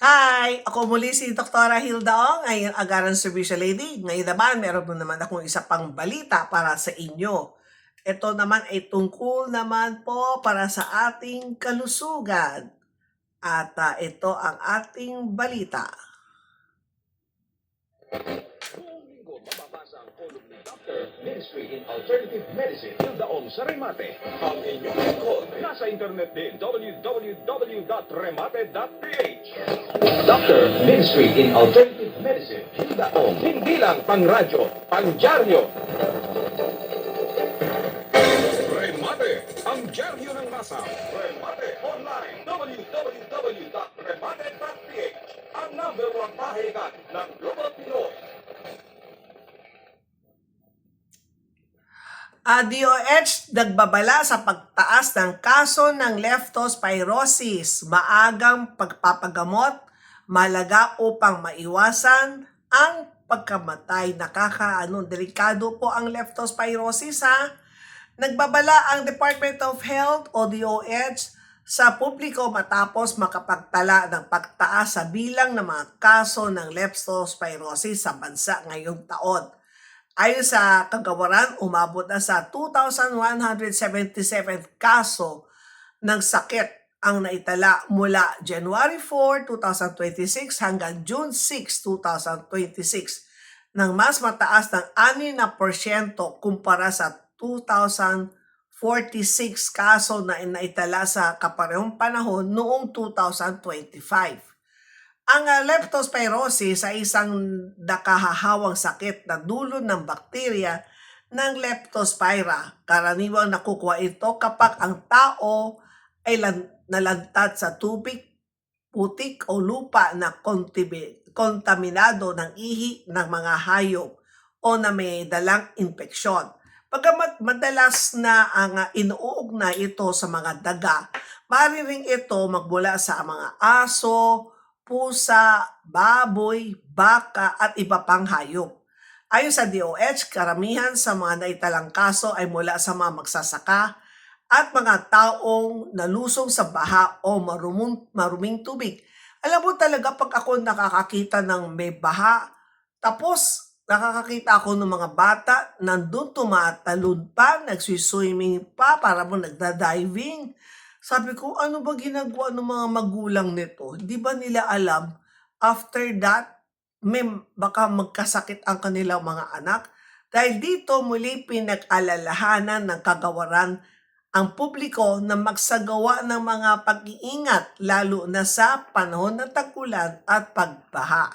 Hi! Ako muli si Dr. Hilda Ong, ay ang Agaran Servicio Lady. Ngayon naman, meron po naman akong isa pang balita para sa inyo. Ito naman ay tungkol naman po para sa ating kalusugan. At ito ang ating balita. Buong linggo mababasa ang column ni Dr. Ministry in Alternative Medicine, Hilda Ong sa Remate. Ang inyong lingkod nasa internet din, www.remate.ph. Dr. Ministry in Alternative Medicine, Hilda Ong. Hindi lang pang-radyo, pang-dyaryo. Remate, ang dyaryo ng masa. Remate online, www.remate.ph. Ang number 1 pahayagan ng Global Pinoy. DOH nagbabala sa pagtaas ng kaso ng leptospirosis, maagang pagpapagamot, malaga upang maiwasan ang pagkamatay. Delikado po ang leptospirosis ha. Nagbabala ang Department of Health o DOH sa publiko matapos makapagtala ng pagtaas sa bilang ng mga kaso ng leptospirosis sa bansa ngayong taon. Ayon sa kagawaran, umabot na sa 2,177 kaso ng sakit ang naitala mula January 4, 2026 hanggang June 6, 2026 ng mas mataas ng 6% kumpara sa 2,046 kaso na naitala sa kaparehong panahon noong 2025. Ang leptospirosis ay isang nakahahawang sakit na dulot ng bakterya ng Leptospira. Karaniwang nakukuha ito kapag ang tao ay nalantad sa tubig, putik o lupa na kontaminado ng ihi ng mga hayop o na may dalang infeksyon. Pagkamat madalas na ang inuugnay ito sa mga daga, maaari ring ito magmula sa mga aso, pusa, baboy, baka at iba pang hayop. Ayon sa DOH, karamihan sa mga naitalang kaso ay mula sa mga magsasaka at mga taong nalusong sa baha o maruming tubig. Alam mo talaga pag ako nakakakita ng may baha, tapos nakakakita ako ng mga bata nandun tumatalon pa, nagsiswimming pa, para mo nagda-diving. Sabi ko, ano ba ginagawa ng mga magulang nito? Di ba nila alam, after that, baka magkasakit ang kanilang mga anak? Dahil dito muli pinag-alalahanan ng kagawaran ang publiko na magsagawa ng mga pag-iingat lalo na sa panahon ng tag-ulan at pagbaha.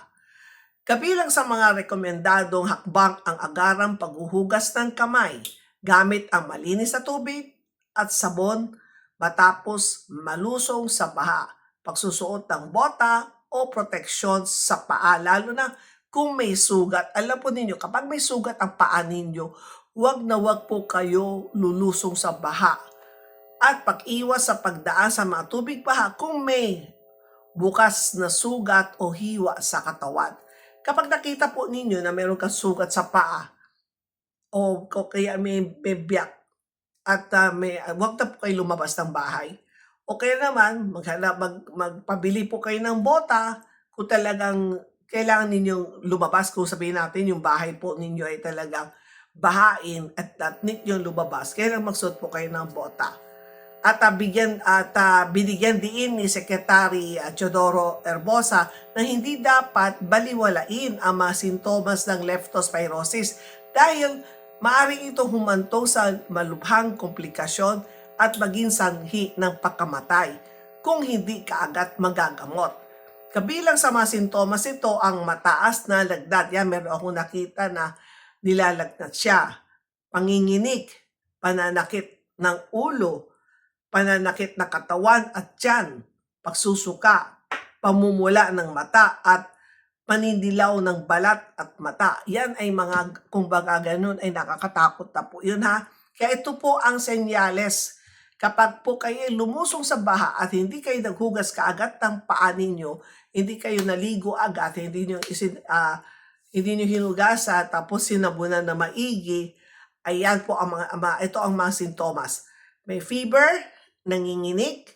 Kabilang sa mga rekomendadong hakbang ang agarang paghuhugas ng kamay gamit ang malinis na tubig at sabon matapos malusong sa baha, pagsusuot ng bota o proteksyon sa paa, lalo na kung may sugat. Alam po ninyo, kapag may sugat ang paa ninyo, huwag na huwag po kayo lulusong sa baha. At pag-iwas sa pagdaan sa mga tubig baha kung may bukas na sugat o hiwa sa katawan. Kapag nakita po ninyo na meron kang sugat sa paa o kaya may biyak at wag na po kayo lumabas ng bahay. O kaya naman, magpabili po kayo ng bota kung talagang kailangan ninyong lumabas. Kung sabihin natin yung bahay po ninyo ay talagang bahain at need yung lumabas, kailangan magsuot po kayo ng bota. At binigyan din ni Secretary Teodoro Herbosa na hindi dapat baliwalain ang mga sintomas ng leptospirosis dahil maaari itong humantong sa malubhang komplikasyon at maging sanhi ng pagkamatay kung hindi kaagad magagamot. Kabilang sa mga sintomas ito ang mataas na lagnat. Yan, meron akong nakita na nilalagnat siya. Panginginig, pananakit ng ulo, pananakit na katawan at tiyan, pagsusuka, pamumula ng mata at panindilaw ng balat at mata. Yan ay mga, kumbaga ganun, ay nakakatakot na po yun ha. Kaya ito po ang senyales. Kapag po kayo lumusong sa baha at hindi kayo naghugas kaagad ng paa ninyo, hindi kayo naligo agad, hindi nyo hinugasan, tapos sinabunan na maigi, ayan po ang ito ang mga sintomas. May fever, nanginginig,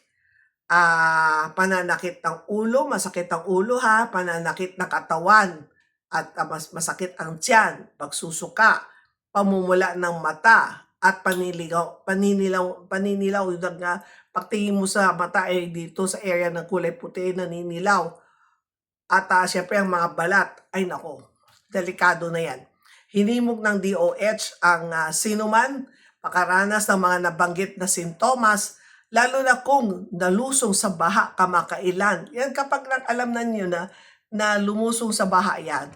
pananakit ng ulo, masakit ang ulo ha, pananakit ng katawan, at mas masakit ang tiyan, pagsusuka, pamumula ng mata, at paninilaw yung nga, pagtingin mo sa mata ay dito sa area ng kulay puti, naninilaw. At syempre ang mga balat, ay nako, delikado na yan. Hinimok ng DOH ang sino man makaranas ng mga nabanggit na sintomas, lalo na kung nalusong sa baha kamakailan. Yan kapag alam na niyo na lumusong sa baha yan,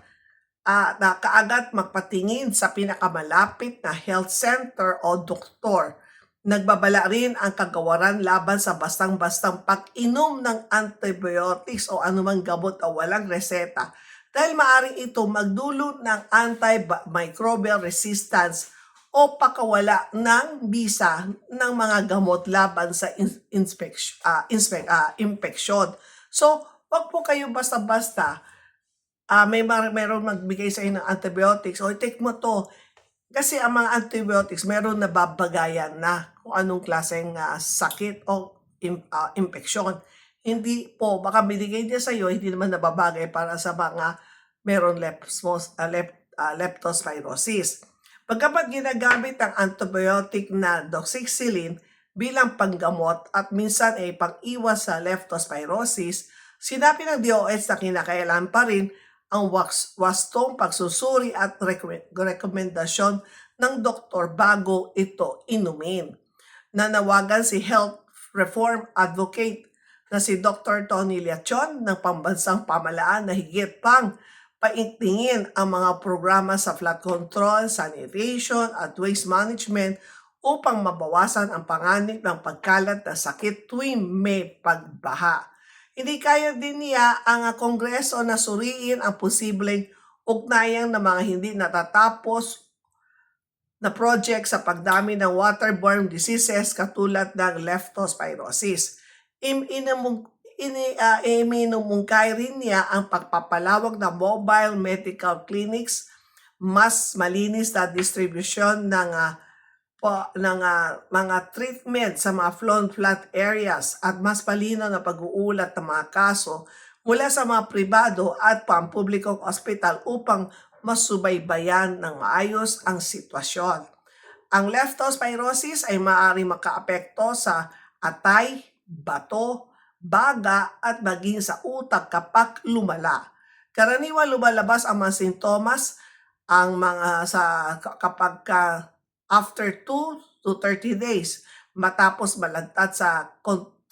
na kaagad magpatingin sa pinakamalapit na health center o doktor. Nagbabala rin ang kagawaran laban sa bastang-bastang pag-inom ng antibiotics o anumang gamot o walang reseta dahil maaring ito magdulot ng antimicrobial resistance o pakawala ng bisa ng mga gamot laban sa infeksyon. So, wag po kayo basta-basta meron magbigay sa inyo ng antibiotics o take mo to. Kasi ang mga antibiotics, meron na babagayan na kung anong klaseng sakit o infeksyon. Hindi po, baka binigay niya sa iyo, hindi naman nababagay para sa mga meron leptospirosis. Pagkapat ginagamit ang antibiotic na doxycycline bilang panggamot at minsan ay pang-iwas sa leptospirosis, sinabi ng DOH na kinakailangan pa rin ang wastong pagsusuri at rekomendasyon ng doktor bago ito inumin. Nanawagan si Health Reform Advocate na si Dr. Tony Leachon ng Pambansang Pamahalaan na higit pang paigtingin ang mga programa sa flood control, sanitation at waste management upang mabawasan ang panganib ng pagkalat na sakit tuwing may pagbaha. Hindi kaya din niya ang Kongreso na suriin ang posibleng ugnayan ng mga hindi natatapos na project sa pagdami ng waterborne diseases katulad ng leptospirosis. Iminumungkay rin niya ang pagpapalawag ng mobile medical clinics, mas malinis na distribusyon ng mga treatment sa mga flood areas at mas palinaw na pag-uulat ng mga kaso mula sa mga pribado at pampublikong ospital upang masubaybayan ng maayos ang sitwasyon. Ang leptospirosis ay maaaring makaapekto sa atay, bato, baga at maging sa utak kapag lumala. Karaniwan lumalabas ang mga sintomas kapag after 2 to 30 days matapos malagtat sa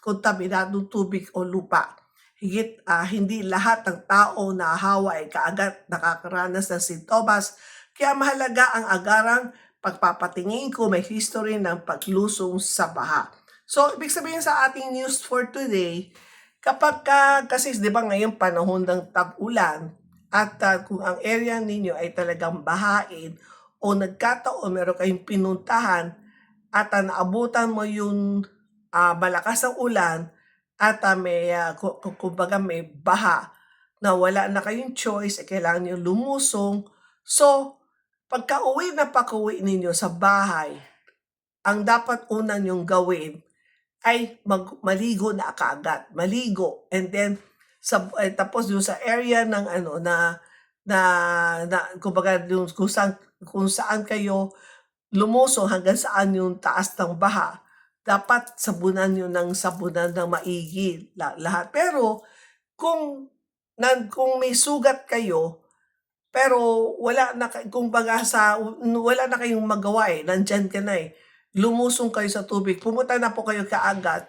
kontaminadong tubig o lupa. Hindi lahat ng tao na hawa ay kaagad nakakaranas ng sintomas, kaya mahalaga ang agarang pagpapatingin kung may history ng paglusong sa baha. So, ibig sabihin sa ating news for today, kapag kasi di ba ngayon panahon ng tag-ulan at kung ang area ninyo ay talagang bahain o nagkataon meron kayong pinuntahan at naabutan mo yung malakas ng ulan at kumbaga may baha na wala na kayong choice, kailangan nyo lumusong. So, pagka-uwi na pag-uwi ninyo sa bahay, ang dapat una nyong gawin ay maligo na kaagad. Maligo. And then, tapos yung sa area ng kumbaga kung saan kayo lumusong hanggang saan yung taas ng baha, dapat sabunan nyo ng sabunan ng maigi lahat. Pero kung may sugat kayo, pero wala na kayong magawa nandyan ka na lumusong kayo sa tubig, pumunta na po kayo kaagad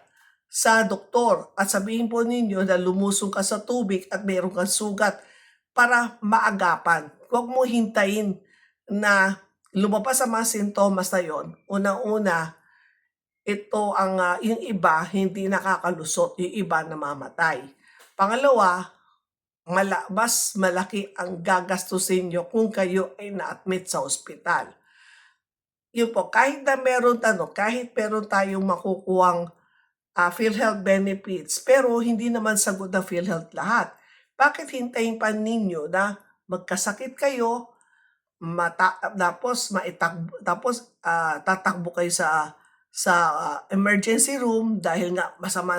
sa doktor at sabihin po ninyo na lumusong ka sa tubig at mayroon kang sugat para maagapan. Huwag mo hintayin na lumabas ang mga sintomas na yon. Unang-una, ito yung iba hindi nakakalusot, yung iba namamatay. Pangalawa, mas malaki ang gagastusin nyo kung kayo ay na-admit sa ospital. Yun po, kahit meron tayong makukuhang PhilHealth benefits, pero hindi naman sagot ng PhilHealth lahat. Bakit hintayin pa ninyo na magkasakit kayo, tapos tatakbo kayo sa emergency room dahil nga masama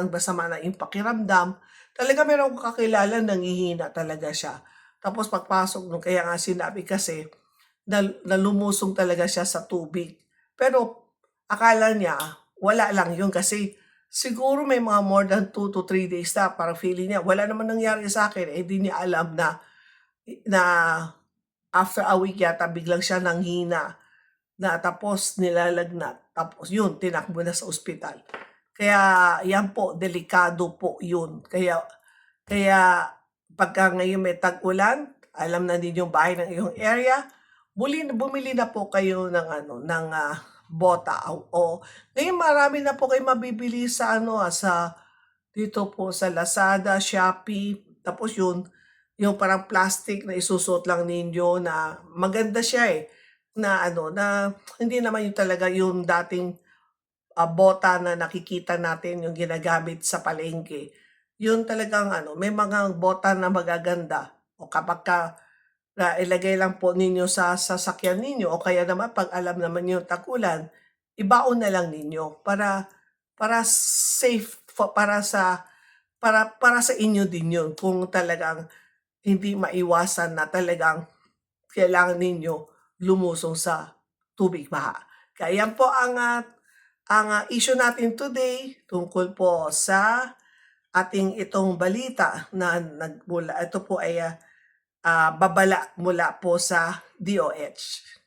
na yung pakiramdam. Talaga meron akong kakilala nanghihina talaga siya. Tapos pagpasok nung kaya nga sinabi kasi na lumusong talaga siya sa tubig. Pero akala niya wala lang yun kasi siguro may mga more than 2 to 3 days na parang feeling niya wala naman nangyari sa akin, eh di niya alam na after a week yata biglang siya nanghina na tapos nilalagnat. Tapos yun, tinakbo na sa ospital. Kaya yan po, delikado po yun. Kaya pagka ngayon may tag-ulan, alam na din yung bahay ng iyong area, bumili na po kayo ng bota o ngayon marami na po kayo mabibili sa sa dito po sa Lazada, Shopee, tapos yung parang plastic na isusuot lang ninyo na maganda siya na na hindi naman yung talaga yung dating bota na nakikita natin yung ginagamit sa palengke. Yun talagang may mga bota na magaganda o kapagka na ilagay lang po ninyo sa sasakyan ninyo o kaya naman 'pag alam naman niyo tag-ulan, ibaon na lang ninyo para safe para sa inyo din yun kung talagang hindi maiwasan na talagang kailangan ninyo lumusong sa tubig baha. Kaya yan po ang issue natin today tungkol po sa ating itong balita na ito po ay babala mula po sa DOH.